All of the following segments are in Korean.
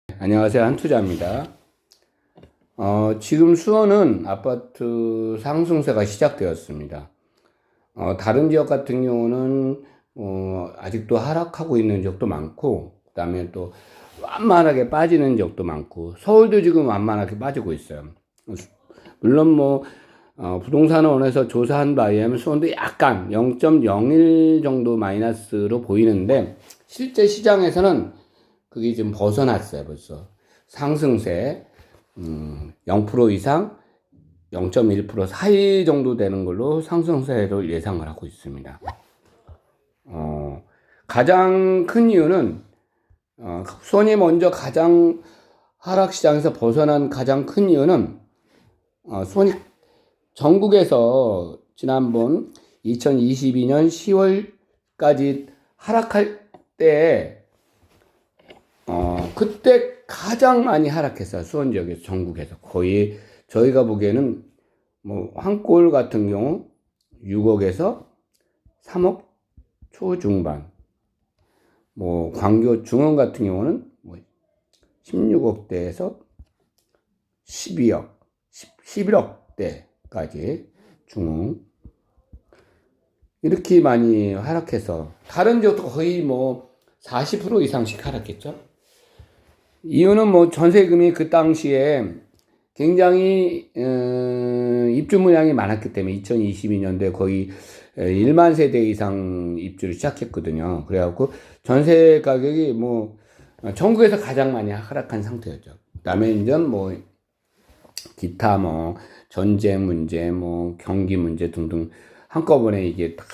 안녕하세요. 한투자입니다. 지금 수원은 아파트 상승세가 시작되었습니다. 다른 지역 같은 경우는 아직도 하락하고 있는 지역도 많고, 그 다음에 또 완만하게 빠지는 지역도 많고, 서울도 지금 완만하게 빠지고 있어요. 물론 부동산원에서 조사한 바에 의하면 수원도 약간 0.01 정도 마이너스로 보이는데, 실제 시장에서는 그게 지금 벗어났어요, 벌써. 상승세, 0% 이상, 0.1% 사이 정도 되는 걸로 상승세를 예상을 하고 있습니다. 가장 큰 이유는, 수원이 먼저 가장 하락시장에서 벗어난 가장 큰 이유는, 수원이 전국에서 지난번 2022년 10월까지 하락할 때, 그때 가장 많이 하락했어요. 수원 지역에서, 전국에서. 거의, 저희가 보기에는, 한 골 같은 경우, 6억에서 3억 초중반. 광교 중원 같은 경우는, 16억대에서 12억, 11억대까지 중원. 이렇게 많이 하락해서, 다른 지역도 거의 40% 이상씩 하락했죠. 이유는 전세금이 그 당시에 굉장히 입주 물량이 많았기 때문에 2022년도에 거의 1만 세대 이상 입주를 시작했거든요. 그래갖고 전세 가격이 전국에서 가장 많이 하락한 상태였죠. 그다음에 이제 기타 전쟁 문제, 경기 문제 등등 한꺼번에 이게 다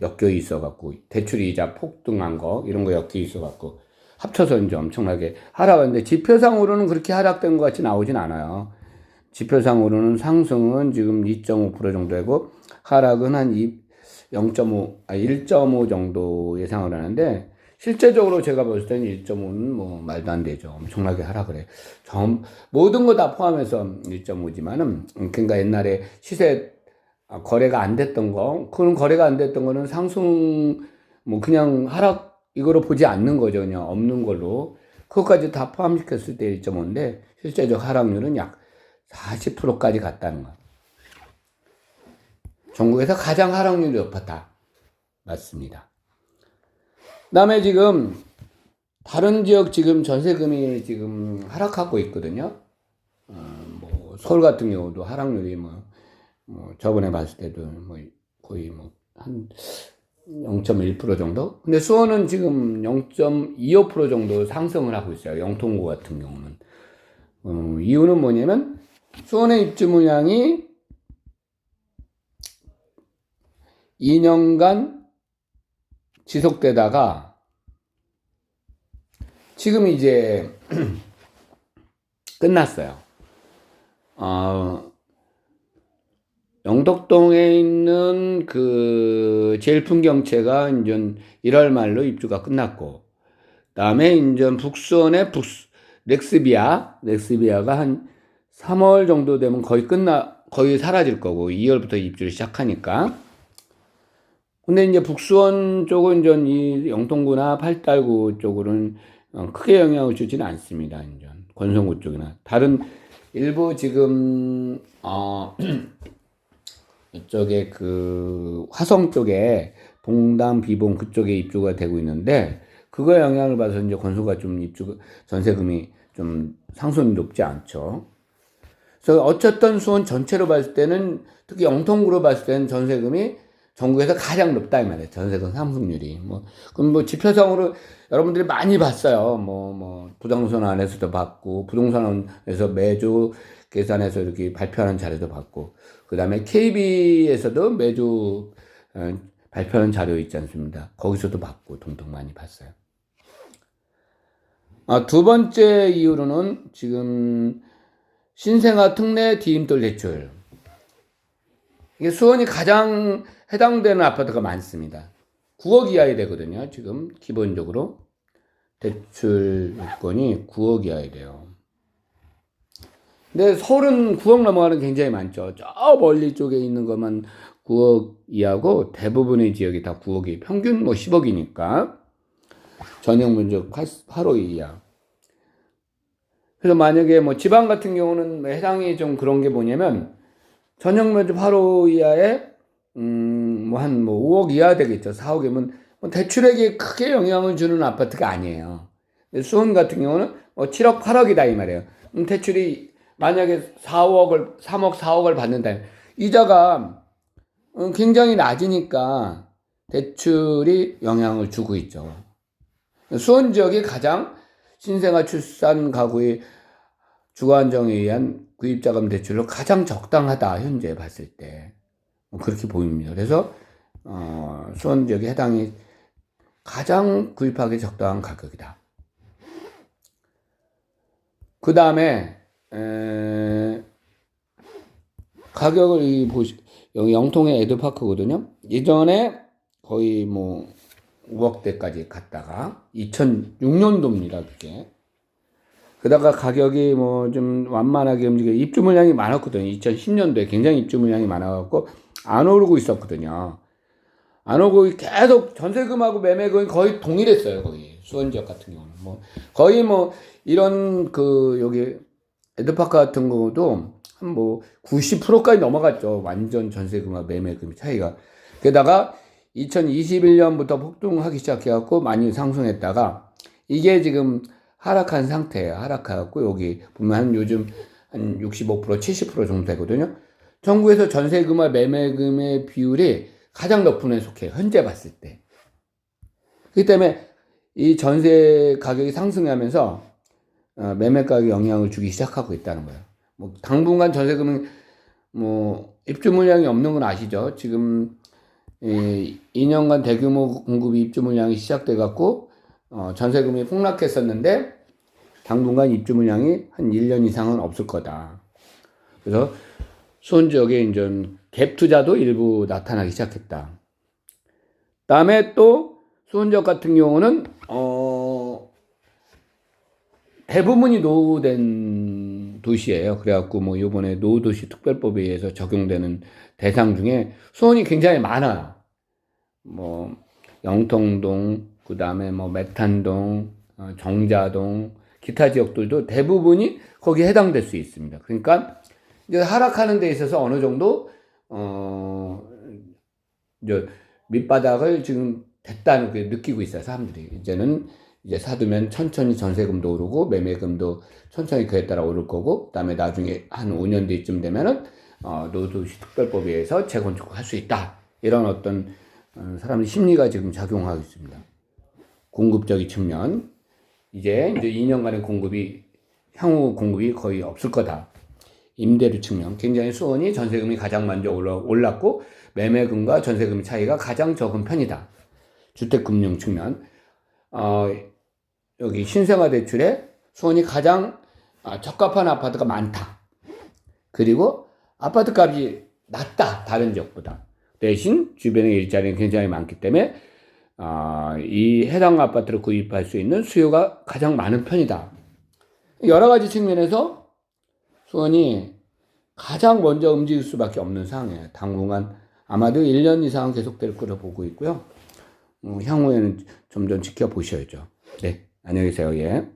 엮여 있어갖고 대출 이자 폭등한 거 이런 거 엮여 있어갖고 합쳐서 이제 엄청나게 하락하는데, 지표상으로는 그렇게 하락된 것 같이 나오진 않아요. 지표상으로는 상승은 지금 2.5% 정도 되고, 하락은 한 1.5 정도 예상을 하는데, 실제적으로 제가 봤을 때는 1.5는 말도 안 되죠. 엄청나게 하락을 해. 모든 거 다 포함해서 1.5지만은, 그러니까 옛날에 시세, 거래가 안 됐던 거, 그런 거래가 안 됐던 거는 상승, 그냥 하락, 이거로 보지 않는 거죠. 그냥 없는 걸로. 그것까지 다 포함시켰을 때 1.5인데, 실제적 하락률은 약 40%까지 갔다는 거예요. 전국에서 가장 하락률이 높았다. 맞습니다. 그 다음에 지금, 다른 지역 지금 전세금이 지금 하락하고 있거든요. 서울 같은 경우도 하락률이 저번에 봤을 때도 거의 한 0.1% 정도? 근데 수원은 지금 0.25% 정도 상승을 하고 있어요. 영통구 같은 경우는. 이유는 뭐냐면, 수원의 입주 물량이 2년간 지속되다가, 지금 이제 끝났어요. 영덕동에 있는 제일풍경채가 이제 1월 말로 입주가 끝났고, 다음에 이제 북수원의 넥스비아가 한 3월 정도 되면 거의 사라질 거고, 2월부터 입주를 시작하니까. 근데 이제 북수원 쪽은 이제 이 영통구나 팔달구 쪽으로는 크게 영향을 주지는 않습니다. 이제 권성구 쪽이나 다른 일부 지금 이쪽에 화성 쪽에 동담 비봉 그쪽에 입주가 되고 있는데, 그거에 영향을 받아서 이제 건수가 좀 전세금이 좀 상승이 높지 않죠. 그래서 어쨌든 수원 전체로 봤을 때는, 특히 영통구로 봤을 때는 전세금이 전국에서 가장 높다 이 말이에요. 전세금 상승률이. 그럼 지표상으로 여러분들이 많이 봤어요. 부동산 안에서도 봤고, 부동산원에서 매주 계산해서 이렇게 발표하는 자료도 봤고, 그 다음에 KB에서도 매주 발표하는 자료 있지 않습니까? 거기서도 봤고, 동동 많이 봤어요. 두 번째 이유로는 지금 신생아 특례 디딤돌 대출. 이게 수원이 가장 해당되는 아파트가 많습니다. 9억 이하에 되거든요. 지금 기본적으로 대출 요건이 9억 이하에 돼요. 근데 서울은 9억 넘어가는 굉장히 많죠. 저 멀리 쪽에 있는 것만 9억 이하고, 대부분의 지역이 다 9억이, 평균 10억이니까. 전용 면적 8억 이하. 그래서 만약에 뭐 지방 같은 경우는 해당이 좀 그런 게 뭐냐면 전용면적 8호 이하에 뭐 한 뭐 5억 이하 되겠죠. 4억이면 뭐 대출액에 크게 영향을 주는 아파트가 아니에요. 수원 같은 경우는 뭐 7억 8억이다 이 말이에요. 대출이 만약에 4억을 3억 4억을 받는다. 이자가 굉장히 낮으니까 대출이 영향을 주고 있죠. 수원 지역이 가장 신생아 출산 가구의 주거 안정에 의한 구입자금 대출로 가장 적당하다 현재 봤을 때 그렇게 보입니다. 그래서 수원 지역에 해당이 가장 구입하기 적당한 가격이다. 그 다음에 가격을 여기 영통의 에드파크거든요. 예전에 거의 뭐 5억대까지 갔다가 2006년도입니다. 그게. 그다가 가격이 뭐 좀 완만하게 움직여 입주 물량이 많았거든요. 2010년도에 굉장히 입주 물량이 많아갖고 안 오르고 있었거든요. 안 오고 계속 전세금하고 매매금이 거의 동일했어요. 거의 수원 지역 같은 경우는 뭐 거의 뭐 이런 그 여기 에드파크 같은 경우도 한 뭐 90%까지 넘어갔죠. 완전 전세금과 매매금 차이가. 게다가 2021년부터 폭등하기 시작해갖고 많이 상승했다가 이게 지금 하락한 상태예요. 하락해갖고 여기 보면 요즘 한 65% 70% 정도 되거든요. 전국에서 전세금과 매매금의 비율이 가장 높은 에 속해요. 현재 봤을 때. 그렇기 때문에 이 전세 가격이 상승하면서 매매 가격에 영향을 주기 시작하고 있다는 거예요. 뭐 당분간 전세금은 뭐 입주 물량이 없는 건 아시죠? 지금 2년간 대규모 공급이 입주 물량이 시작돼 갖고 전세금이 폭락했었는데 당분간 입주 물량이 한 1년 이상은 없을 거다. 그래서 수원 지역에 이제 갭 투자도 일부 나타나기 시작했다. 다음에 또 수원 지역 같은 경우는 대부분이 노후된 도시예요. 그래갖고 뭐 이번에 노후도시 특별법에 의해서 적용되는 대상 중에 수원이 굉장히 많아요. 뭐 영통동, 그 다음에 뭐 메탄동, 정자동, 기타 지역들도 대부분이 거기에 해당될 수 있습니다. 그러니까 이제 하락하는 데 있어서 어느 정도 이제 밑바닥을 지금 됐다는 게 느끼고 있어요. 사람들이 이제는 이제 사두면 천천히 전세금도 오르고 매매금도 천천히 그에 따라 오를 거고, 그다음에 나중에 한 5년 뒤쯤 되면은 노후도시 특별법에 의해서 재건축할 수 있다. 이런 어떤 사람의 심리가 지금 작용하고 있습니다. 공급적인 측면, 이제 2년간의 공급이 향후 공급이 거의 없을 거다. 임대료 측면, 굉장히 수원이 전세금이 가장 먼저 올랐고 매매금과 전세금 차이가 가장 적은 편이다. 주택금융 측면, 여기 신생아 대출에 수원이 가장 적합한 아파트가 많다. 그리고 아파트 값이 낮다. 다른 지역보다. 대신 주변에 일자리는 굉장히 많기 때문에 이 해당 아파트를 구입할 수 있는 수요가 가장 많은 편이다. 여러 가지 측면에서 수원이 가장 먼저 움직일 수밖에 없는 상황이에요. 당분간 아마도 1년 이상은 계속될 거로 보고 있고요. 향후에는 좀 더 지켜보셔야죠. 네, 안녕히 계세요. 예.